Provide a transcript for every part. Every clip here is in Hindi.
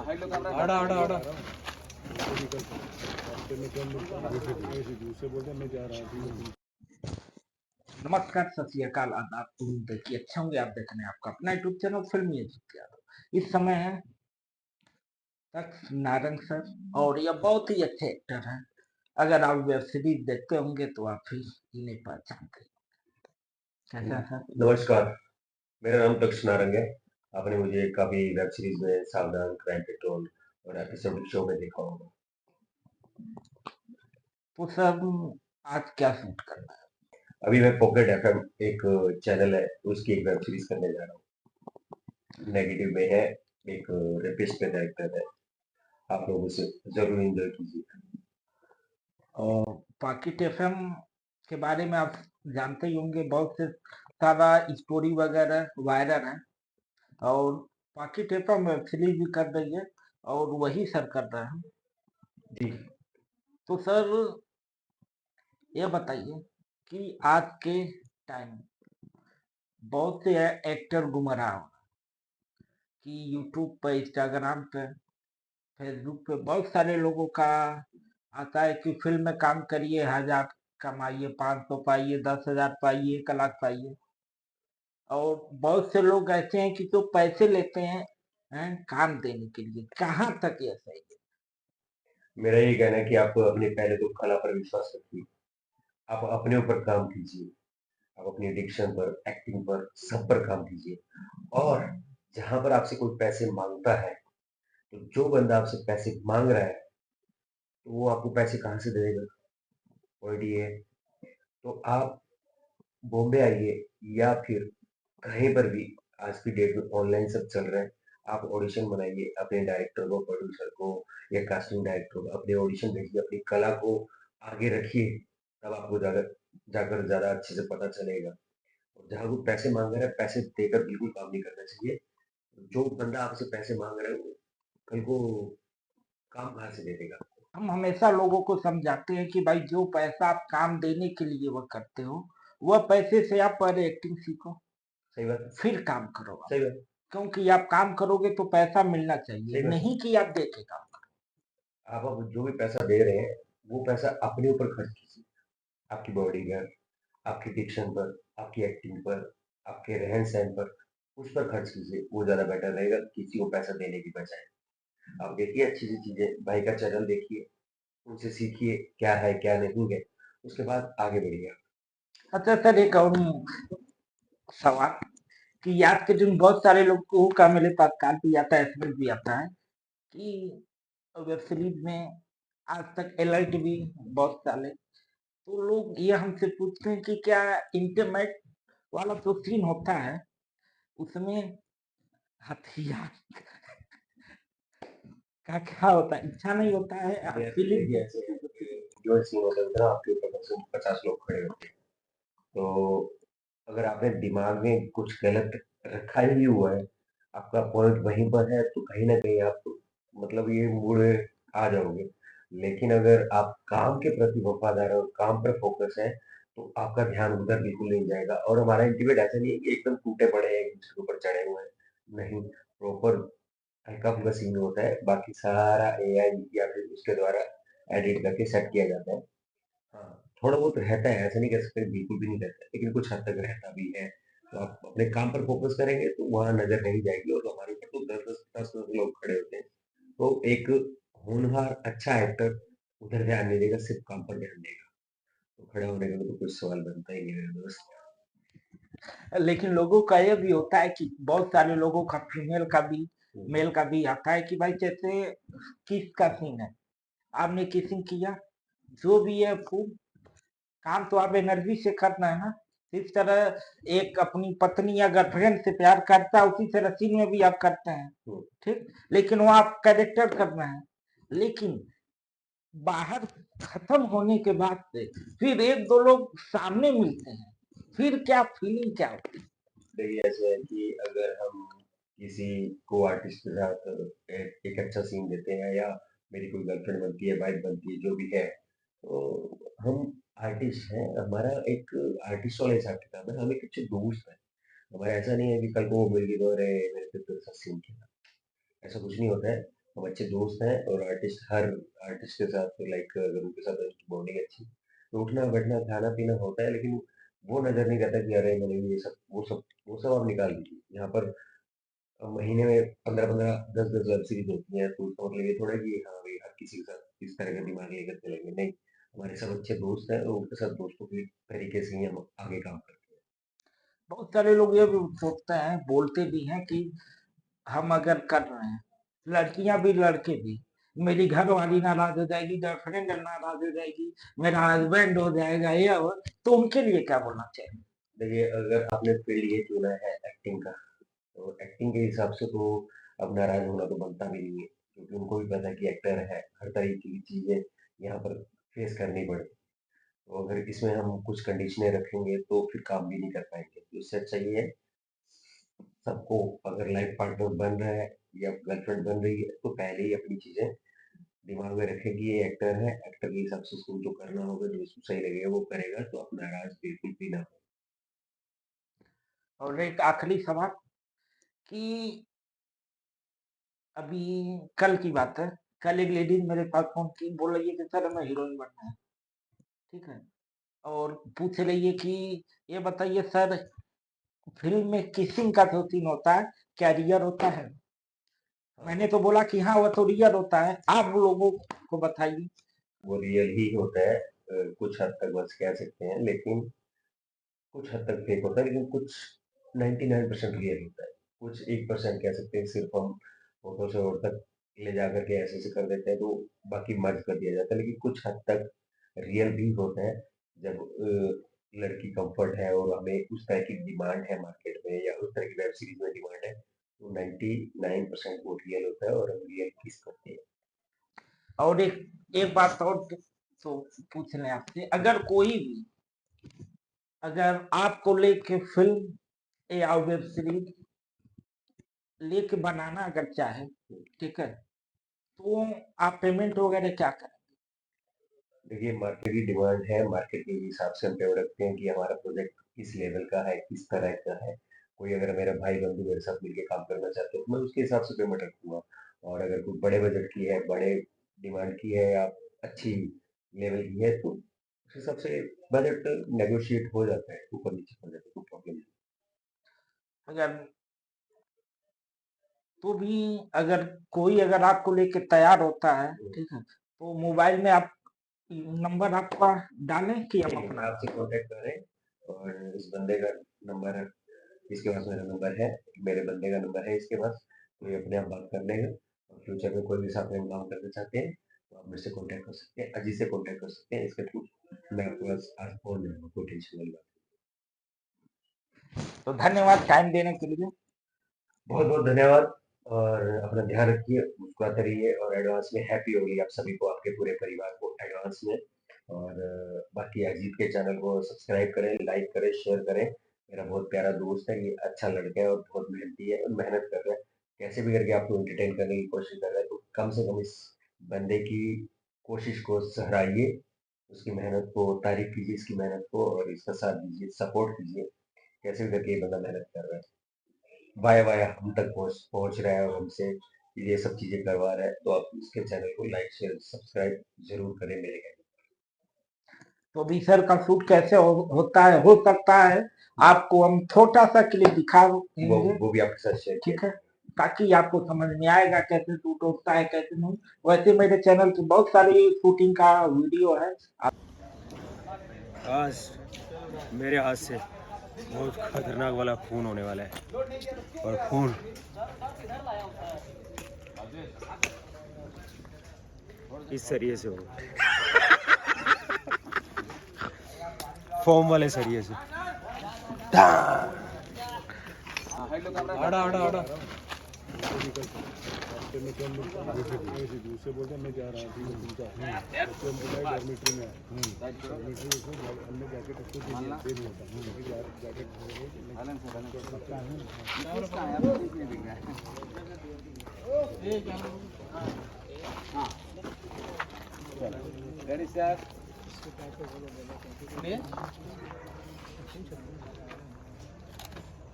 आड़ा आड़ा आड़ा नमस्कार, सत श्री अकाल, आदाब, उम्मीद है कि अच्छा होंगे। आप देख रहे हैं आपका अपना यूट्यूब चैनल फिल्मी यादव। इस समय है तक नारंग सर और यह बहुत ही अच्छे एक्टर हैं। अगर आप वेब सीरीज देखते होंगे तो आप भी इन्हें पहचानते हैं। कैसा है सर? नमस्कार, मेरा नाम तक्ष नारंग है। आपने मुझे काफी वेब सीरीज में सावधान, क्राइम पेट्रोल और एपिसोडिक शो में देखा होगा। तो सर आज क्या शूट करना है? अभी मैं पॉकेट एफएम एक चैनल है, उसकी एक वेब सीरीज करने जा रहा हूँ। नेगेटिव में है, एक रेपिस्ट पे कैरेक्टर है। आप लोग उसे जरूर एंजॉय कीजिए। और पॉकेट एफएम के बारे में आप जानते ही होंगे, बहुत से सारा स्टोरी वगैरह वायरल है और पॉकेट एफएम वेब सीरीज भी कर रही है और वही सर कर रहे हैं। जी, तो सर ये बताइए कि आज के टाइम बहुत से एक्टर गुमराह हो कि यूट्यूब पे, इंस्टाग्राम पे, फेसबुक पे बहुत सारे लोगों का आता है कि फिल्म में काम करिए, 1000 कमाइए, 500 पाइए, 10,000 पाइए, 1 लाख पाइए। और बहुत से लोग ऐसे हैं कि जो पैसे लेते हैं काम देने के लिए। कहाँ तक ये सही है? मेरा ये कहना है कि आप अपने पहले तो कला पर विश्वास रखिए। आप अपने ऊपर काम कीजिए। आप अपनी डिक्शन पर, एक्टिंग पर, सब पर काम कीजिए। और जहां पर आपसे कोई पैसे मांगता है, तो जो बंदा आपसे पैसे मांग रहा है, तो वो आपको पैसे कहाँ से देगा? पॉइंट ये है। तो आप बॉम्बे आइए या फिर कहीं पर भी, आज की डेट में ऑनलाइन सब चल रहा है। आप ऑडिशन बनाइए, अपने डायरेक्टर को, प्रोड्यूसर को या कास्टिंग डायरेक्टर को अपने ऑडिशन भेजिए, अपनी कला को आगे रखिए। तब आपको जाकर ज्यादा अच्छे से पता चलेगा। और जहाँ वो पैसे मांग रहा है, पैसे देकर बिल्कुल काम नहीं करना चाहिए। जो बंदा आपसे पैसे मांग रहा है, वो कल को काम कहाँ से दे देगा? हम हमेशा लोगों को समझाते हैं कि भाई जो पैसा आप काम देने के लिए वो करते हो, वह पैसे से आप पहले एक्टिंग सीखो, सही बात है। फिर काम करो आप। सही बात। क्योंकि आप काम करोगे तो पैसा मिलना चाहिए, सही बात। नहीं कि आप देके काम करो। आप अब जो भी पैसा दे रहे हैं, वो पैसा अपने ऊपर खर्च कीजिए। आपकी बॉडी पर, आपकी डिक्शन पर, आपकी एक्टिंग पर, आपके रहन सहन पर, उस पर खर्च कीजिए। वो ज्यादा बेटर रहेगा किसी को पैसा देने की बजाय। आप देखिए अच्छी सी चीजें, भाई का चैनल देखिए, उनसे सीखिए क्या है क्या नहीं है, उसके बाद आगे बढ़िए। अच्छा सर, एक और सवाल कि आज के दिन बहुत सारे लोगों का मेरे पास कॉल भी आता है, एसएमएस भी आता है कि वेब सीरीज में आज तक एलर्ट भी बहुत साले, तो लोग ये हमसे पूछते हैं कि क्या इंटरनेट वाला जो सीन होता है उसमें हथियार का क्या होता है? इच्छा नहीं होता है फिल्म देखिए ऐसे है कि जो सीन होता है ना, आपके ऊपर 50 लोग खड़े होते हैं। तो अगर आपने दिमाग में कुछ गलत रखा ही हुआ है, आपका पॉइंट वहीं पर है, तो कहीं ना कहीं आप, मतलब ये मूड में आ जाओगे। लेकिन अगर आप काम के प्रति वफादार और काम पर फोकस है, तो आपका ध्यान उधर बिल्कुल नहीं जाएगा। और हमारा इंटीमेट ऐसा नहीं है कि एकदम टूटे पड़े हैं, एक दूसरे के ऊपर चढ़े हुए हैं। नहीं, प्रॉपर हल्का फुल्का सीन होता है, बाकी सारा एआई या फिर उसके द्वारा एडिट करके सेट किया जाता है। हाँ, थोड़ा बहुत रहता है, ऐसा नहीं कह सकते बिल्कुल भी नहीं रहता है, लेकिन कुछ हद तक रहता भी है। तो आप अपने काम पर फोकस करेंगे तो वहाँ नजर नहीं जाएगी। और हमारे ऊपर तो 10-10 लोग खड़े होते हैं। तो एक होनहार अच्छा एक्टर उधर ध्यान नहीं देगा, सिर्फ काम पर ध्यान देगा। तो खड़े होने का तो कुछ सवाल बनता ही नहीं मेरे दोस्त। लेकिन लोगों का ये भी होता है कि बहुत सारे लोगों का, फीमेल का भी मेल का भी आता है कि भाई जैसे किस का सीन है, आपने किसिंग किया, जो भी है खूब काम तो आप एनर्जी से करना है ना। इस तरह एक अपनी पत्नी या गर्लफ्रेंड से प्यार करता है, उसी तरह सीन में भी आप करते हैं, ठीक। लेकिन वो आप कैरेक्टर करना है, लेकिन बाहर खत्म होने के बाद से फिर एक दो लोग सामने मिलते हैं, फिर क्या फीलिंग क्या होती है? देखिए ऐसे है कि अगर हम किसी को आर्टिस्ट के साथ एक अच्छा सीन देते हैं, या मेरी कोई गर्लफ्रेंड बनती है, वाइफ बनती है, जो भी है, तो हम आर्टिस्ट हैं। हमारा एक आर्टिस्ट वाला हिसाब किताब है, हम एक अच्छे दोस्त हैं। हमारा ऐसा नहीं है कि कल को वो मिल गई तो अरे मेरे पे तो ऐसा सीन किया, ऐसा कुछ नहीं होता है। हम अच्छे दोस्त हैं और हर आर्टिस्ट के साथ लाइक अगर उनके साथ बॉन्डिंग अच्छी तो उठना बैठना खाना पीना होता है, लेकिन वो नजर नहीं रहता कि अरे मैंने ये सब वो सब आप निकाल दीजिए यहाँ पर। महीने में 15-15 10-10 वेब सीरीज होती हैं, तो उसका मतलब ये थोड़ा है कि हाँ भाई हर किसी के साथ इस तरह का दिमाग लेकर चलेंगे, नहीं। हमारे सब अच्छे दोस्त हैं और उनके साथ दोस्तों की तरीके से ही हम आगे काम करते हैं। बहुत सारे लोग ये भी सोचते हैं, बोलते भी हैं कि हम अगर कर रहे हैं, लड़कियां भी लड़के भी, मेरी घर वाली नाराज हो जाएगी, गर्लफ्रेंड नाराज हो जाएगी, मेरा हस्बैंड हो जाएगा, ये वो, तो उनके लिए क्या बोलना चाहिए? देखिए, अगर आपने फील्ड ये चुना है एक्टिंग का, तो एक्टिंग के हिसाब से तो अब नाराज होना तो बनता भी नहीं है, क्योंकि उनको भी पता है कि एक्टर है, हर तरीके की चीजें यहाँ पर फेस करनी पड़ती। तो अगर इसमें हम कुछ कंडीशनें रखेंगे तो फिर काम भी नहीं कर पाएंगे, तो इससे अच्छा ये है सबको, अगर लाइफ पार्टनर बन रहा है या गर्लफ्रेंड बन रही है, तो पहले ही अपनी चीजें दिमाग में रखें कि ये एक्टर है, एक्टर के हिसाब से उसको जो करना होगा, जो उसको सही लगेगा वो करेगा, तो आप नाराज बिल्कुल भी ना हो। और एक आखिरी सवाल कि अभी कल की बात है, कल एक लेडीज मेरे पास फोन की, बोल रही है कि सर हमें हीरोइन बनना है, ठीक है, और पूछ रही है कि ये बताइए सर, फिल्म में किसिंग का जो सीन होता है, क्या रियल होता है? मैंने हाँ, तो बोला कि हाँ वो तो रियल होता है, आप लोगों को बताइए। वो रियल ही होता है, कुछ हद तक बस कह सकते हैं, लेकिन कुछ हद तक फेक होता है, लेकिन कुछ 99% रियल होता है। कुछ 1% कह सकते हैं, सिर्फ हम फोटो से और तक ले जा करके ऐसे ऐसे कर देते हैं, तो बाकी मर्ज कर दिया जाता है, लेकिन कुछ हद तक रियल भी होता है। जब लड़की कंफर्ट है और हमें उस तरह की डिमांड है मार्केट में, या उस तरह की वेब सीरीज में डिमांड है, तो 99% वो रियल होता है और हम रियल किस करते हैं। और एक एक बात और तो पूछ लें आपसे, अगर कोई भी, अगर आपको लेके फिल्म या वेब सीरीज लेके बनाना अगर चाहे, ठीक है, तो आप पेमेंट वगैरह क्या करें? देखिए, मार्केट की डिमांड है, मार्केट के हिसाब से हम पेमेंट रखते हैं कि हमारा प्रोजेक्ट किस लेवल का है, किस तरह का है। कोई अगर मेरा भाई बंधु मेरे साथ मिलके काम करना चाहते हैं, तो मैं उसके हिसाब से पेमेंट रखूंगा। और अगर कोई बड़े बजट की है, बड़े डिमांड की है, या अच्छी लेवल की है, तो उस हिसाब से बजट नेगोशिएट हो जाता है, ऊपर नीचे हो जाता है, कोई प्रॉब्लम नहीं। अगर तो भी, अगर कोई अगर आपको लेके तैयार होता है, ठीक है, तो मोबाइल में आप नंबर आपका डालें कि हम नहीं नहीं, अपना? आपसे कांटेक्ट करें, और इस बंदे का नंबर है, इसके पास मेरा नंबर है, मेरे बंदे का नंबर है इसके पास, तो ये अपने आप बात कर लेगा। और फ्यूचर में कोई भी साथ में हम काम करना चाहते हैं, तो आप मेरे से कांटेक्ट कर सकते हैं, अजीत से कांटेक्ट कर सकते हैं, इसके थ्रू मैं आपके पास आज पहुंच जाऊंगा, कोई टेंशन वाली बात तो धन्यवाद टाइम देने के लिए। नहीं। बहुत बहुत धन्यवाद, और अपना ध्यान रखिए, मुस्कुराते रहिए, और एडवांस में हैप्पी होली आप सभी को, आपके पूरे परिवार को एडवांस में। और बाकी अजीत के चैनल को सब्सक्राइब करें, लाइक करें, शेयर करें। मेरा बहुत प्यारा दोस्त है, ये अच्छा लड़का है और बहुत मेहनती है, मेहनत कर रहा है, कैसे भी करके आपको एंटरटेन करने की कोशिश कर रहा है, तो कम से कम इस बंदे की कोशिश को सराहिए, उसकी मेहनत को तारीफ कीजिए, इसकी मेहनत को, और इसका साथ दीजिए, सपोर्ट कीजिए। कैसे भी करके ये बंदा मेहनत कर रहा है, वाया वाया हम तक पहुंच पहुंच रहा है, और हमसे ये सब चीजें करवा रहा है, तो आप उसके चैनल को लाइक शेयर सब्सक्राइब जरूर करें मेरे कहने तो अभी सर का शूट कैसे होता है, हो सकता है पे। आपको हम छोटा सा क्लिप दिखा वो देंगे, वो भी आपके साथ शेयर किया ठीक है, जाएगा। ताकि आपको समझ में आएगा कैसे शूट होता है कैसे नहीं। वैसे मेरे चैनल पे बहुत सारी शूटिंग का वीडियो है। आज मेरे हाथ से बहुत खतरनाक वाला खून होने वाला है, और खून इस सरिये से होगा, फोम वाले सरिये से। आड़ा आड़ा आड़ा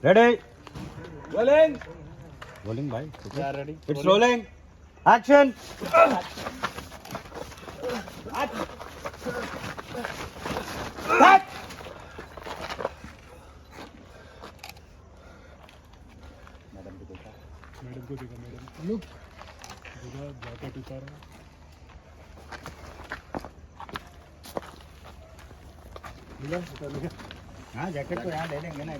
रेडी रोलिंग भाई, ready it's rolling. Action. Madam को देखा, मैडम लुक देखा, जैकेट उतारा, मिला, हाँ जैकेट तो यहाँ ले लेंगे ना।